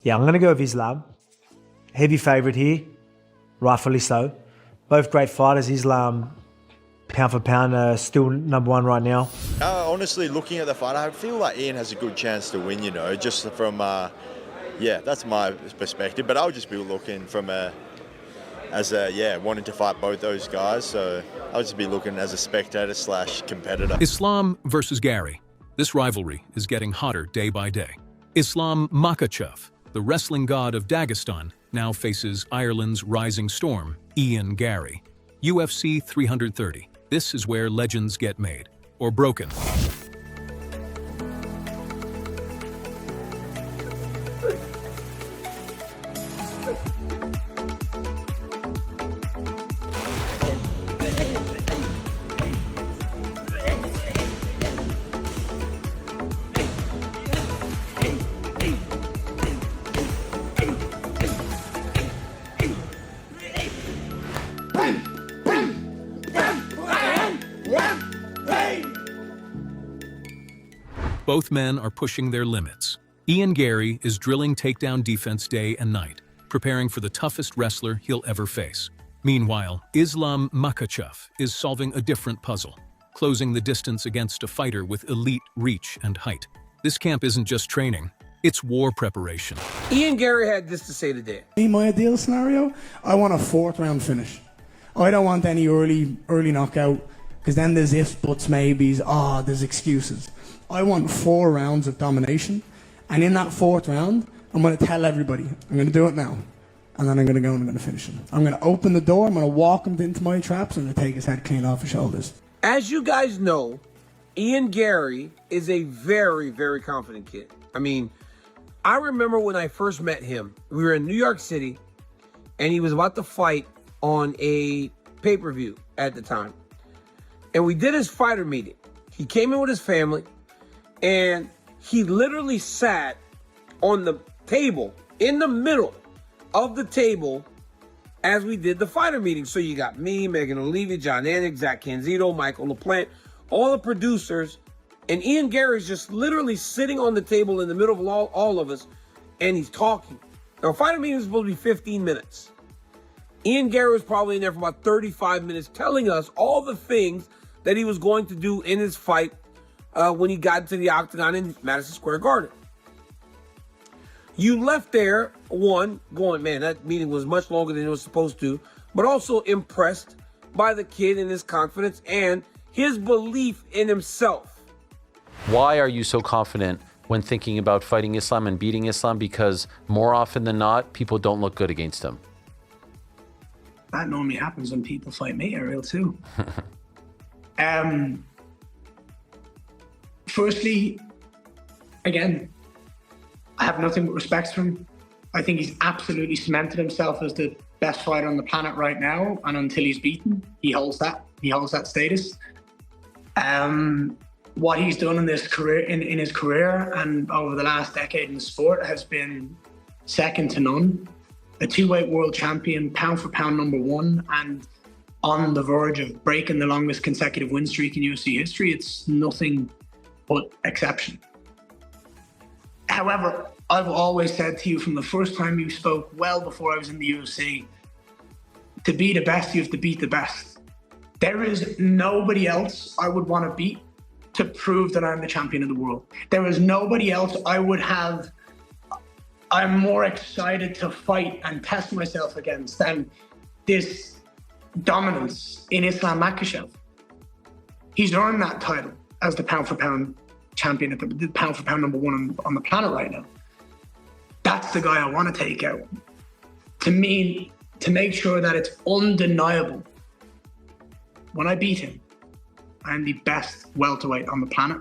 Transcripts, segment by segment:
Yeah, I'm going to go with Islam. Heavy favourite here, rightfully so. Both great fighters. Islam, pound for pound, still number one right now. Honestly, looking at the fight, I feel like Ian has a good chance to win, you know, just from, yeah, that's my perspective. But I'll just be looking from wanting to fight both those guys. So I'll just be looking as a spectator / competitor. Islam versus Garry. This rivalry is getting hotter day by day. Islam Makhachev, the wrestling god of Dagestan, now faces Ireland's rising storm, Ian Garry. UFC 330. This is where legends get made, or broken. Both men are pushing their limits. Ian Garry is drilling takedown defense day and night, preparing for the toughest wrestler he'll ever face. Meanwhile, Islam Makhachev is solving a different puzzle, closing the distance against a fighter with elite reach and height. This camp isn't just training, it's war preparation. Ian Garry had this to say today. In my ideal scenario, I want a 4th round finish. I don't want any early knockout, because then there's ifs, buts, maybes, there's excuses. I want 4 rounds of domination, and in that 4th round, I'm going to tell everybody, I'm going to do it now, and then I'm going to go and I'm going to finish him. I'm going to open the door, I'm going to walk him into my traps, and I'm going to take his head clean off his shoulders. As you guys know, Ian Garry is a very, very confident kid. I mean, I remember when I first met him, we were in New York City, and he was about to fight on a pay-per-view at the time. And we did his fighter meeting. He came in with his family, and he literally sat on the table, in the middle of the table, as we did the fighter meeting. So you got me, Megan O'Leary, John Anik, Zach Canzito, Michael LaPlante, all the producers, and Ian Garry's just literally sitting on the table in the middle of all of us, and he's talking. Now, a fighter meeting is supposed to be 15 minutes. Ian Garry was probably in there for about 35 minutes telling us all the things that he was going to do in his fight when he got to the octagon in Madison Square Garden. You left there, one, going, man, that meeting was much longer than it was supposed to, but also impressed by the kid and his confidence and his belief in himself. Why are you so confident when thinking about fighting Islam and beating Islam? Because more often than not, people don't look good against him. That normally happens when people fight me, Ariel, too. Firstly, again, I have nothing but respect for him. I think he's absolutely cemented himself as the best fighter on the planet right now, and until he's beaten, he holds that status. What he's done in this career, in his career and over the last decade in the sport has been second to none. A 2-weight world champion, pound for pound #1, and on the verge of breaking the longest consecutive win streak in UFC history. It's nothing but exception. However, I've always said to you from the first time you spoke, well before I was in the UFC, to be the best, you have to beat the best. There is nobody else I would want to beat to prove that I'm the champion of the world. There is nobody else I'm more excited to fight and test myself against than this dominance in Islam Makhachev. He's earned that title as the pound for pound champion, at the pound for pound #1 on the planet right now. That's the guy I want to take out. To me, to make sure that it's undeniable, when I beat him, I am the best welterweight on the planet,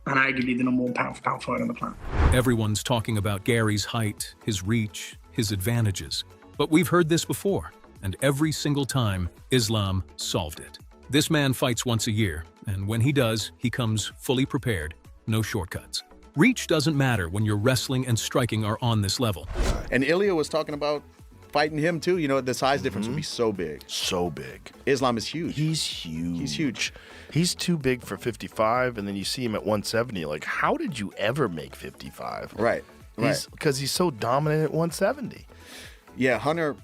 and arguably the #1 pound for pound fighter on the planet. Everyone's talking about Garry's height, his reach, his advantages. But we've heard this before, and every single time, Islam solved it. This man fights once a year, and when he does, he comes fully prepared, no shortcuts. Reach doesn't matter when your wrestling and striking are on this level. And Ilya was talking about fighting him too. You know, the size difference would be so big. So big. Islam is huge. He's huge. He's huge. He's too big for 55, and then you see him at 170. Like, how did you ever make 55? Right. Because he's so dominant at 170. Yeah, Hunter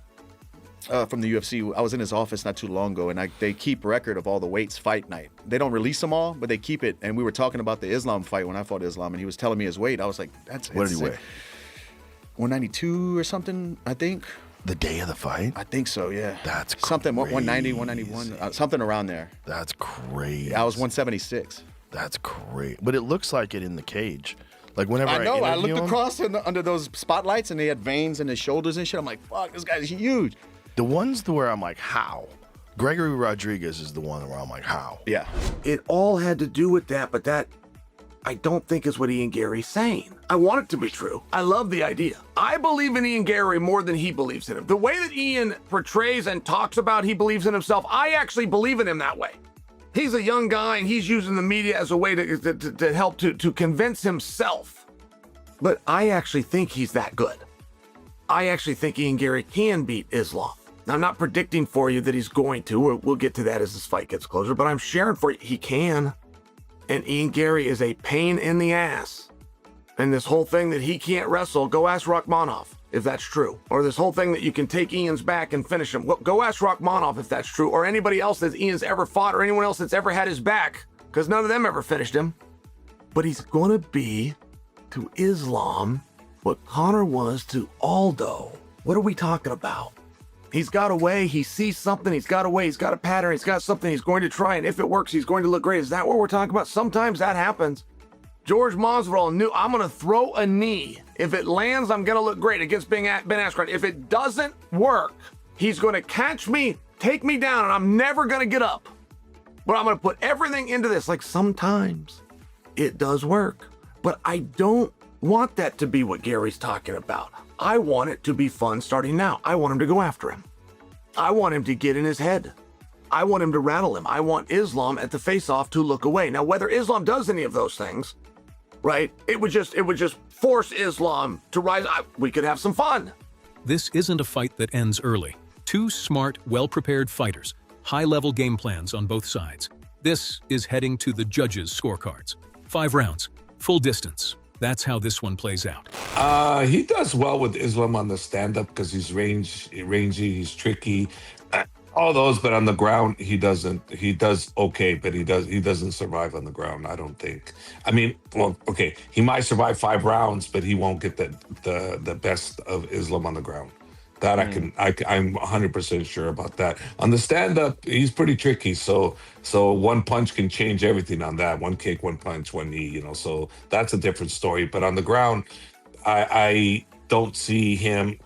from the UFC, I was in his office not too long ago, and they keep record of all the weights fight night. They don't release them all, but they keep it. And we were talking about the Islam fight when I fought Islam, and he was telling me his weight. I was like, What did he weigh? 192 or something, I think. The day of the fight? I think so, yeah. That's something, crazy. 190, 191, something around there. That's crazy. Yeah, I was 176. That's crazy. But it looks like it in the cage. Like whenever I know, I interview looked him, across under those spotlights, and they had veins in his shoulders and shit. I'm like, fuck, this guy's huge. the ones where I'm like, how? Gregory Rodriguez is the one where I'm like, how? Yeah. It all had to do with that, but that I don't think is what Ian Garry's saying. I want it to be true. I love the idea. I believe in Ian Garry more than he believes in him. The way that Ian portrays and talks about he believes in himself, I actually believe in him that way. He's a young guy and he's using the media as a way to help to convince himself. But I actually think he's that good. I actually think Ian Garry can beat Islam. Now, I'm not predicting for you that he's going to. We'll get to that as this fight gets closer, but I'm sharing for you he can. And Ian Garry is a pain in the ass. And this whole thing that he can't wrestle, go ask Rachmanov if that's true. Or this whole thing that you can take Ian's back and finish him. Well, go ask Rachmanov if that's true. Or anybody else that Ian's ever fought or anyone else that's ever had his back. Because none of them ever finished him. But he's going to be to Islam what Conor was to Aldo. What are we talking about? He's got a way, he sees something, he's got a way, he's got a pattern, he's got something he's going to try, and if it works, he's going to look great. Is that what we're talking about? Sometimes that happens. George Masvidal knew, I'm going to throw a knee. If it lands, I'm going to look great against Ben Askren. If it doesn't work, he's going to catch me, take me down, and I'm never going to get up. But I'm going to put everything into this. Like, sometimes it does work. But I don't want that to be what Gary's talking about. I want it to be fun starting now. I want him to go after him. I want him to get in his head. I want him to rattle him. I want Islam at the face-off to look away. Now, whether Islam does any of those things, right, it would just force Islam to rise. We could have some fun. This isn't a fight that ends early. Two smart, well-prepared fighters, high-level game plans on both sides. This is heading to the judges' scorecards. 5 rounds, full distance. That's how this one plays out. He does well with Islam on the stand-up because he's rangy, he's tricky, all those. But on the ground, he doesn't. He does okay, but he doesn't survive on the ground. I don't think. I mean, well, okay, he might survive 5 rounds, but he won't get the best of Islam on the ground. That I'm 100% sure about that. On the stand-up, he's pretty tricky. So one punch can change everything on that. One kick, one punch, one knee. You know, so that's a different story. But on the ground, I don't see him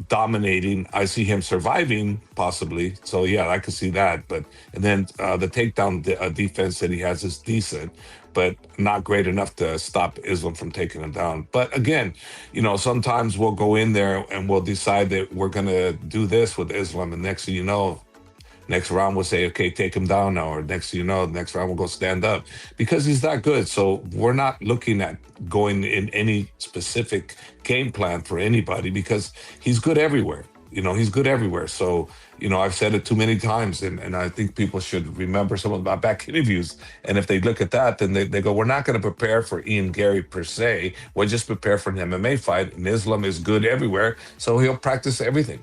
dominating. I see him surviving possibly. So yeah, I could see that. And then the takedown defense that he has is decent, but not great enough to stop Islam from taking him down. But again, you know, sometimes we'll go in there and we'll decide that we're gonna do this with Islam, and next thing you know, next round we'll say, okay, take him down now, or next thing you know, next round we'll go stand up, because he's that good. So we're not looking at going in any specific game plan for anybody, because he's good everywhere. You know, he's good everywhere. So, you know, I've said it too many times, and I think people should remember some of my back interviews. And if they look at that, then they go, we're not going to prepare for Ian Garry per se. We'll just prepare for an MMA fight. And Islam is good everywhere, so he'll practice everything.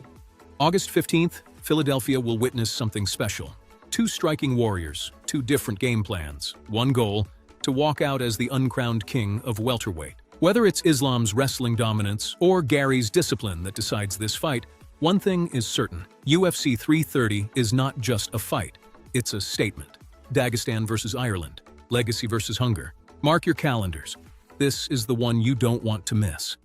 August 15th, Philadelphia will witness something special. 2 striking warriors, 2 different game plans, one goal, to walk out as the uncrowned king of welterweight. Whether it's Islam's wrestling dominance or Gary's discipline that decides this fight, one thing is certain: UFC 330 is not just a fight, it's a statement. Dagestan versus Ireland, legacy versus hunger. Mark your calendars. This is the one you don't want to miss.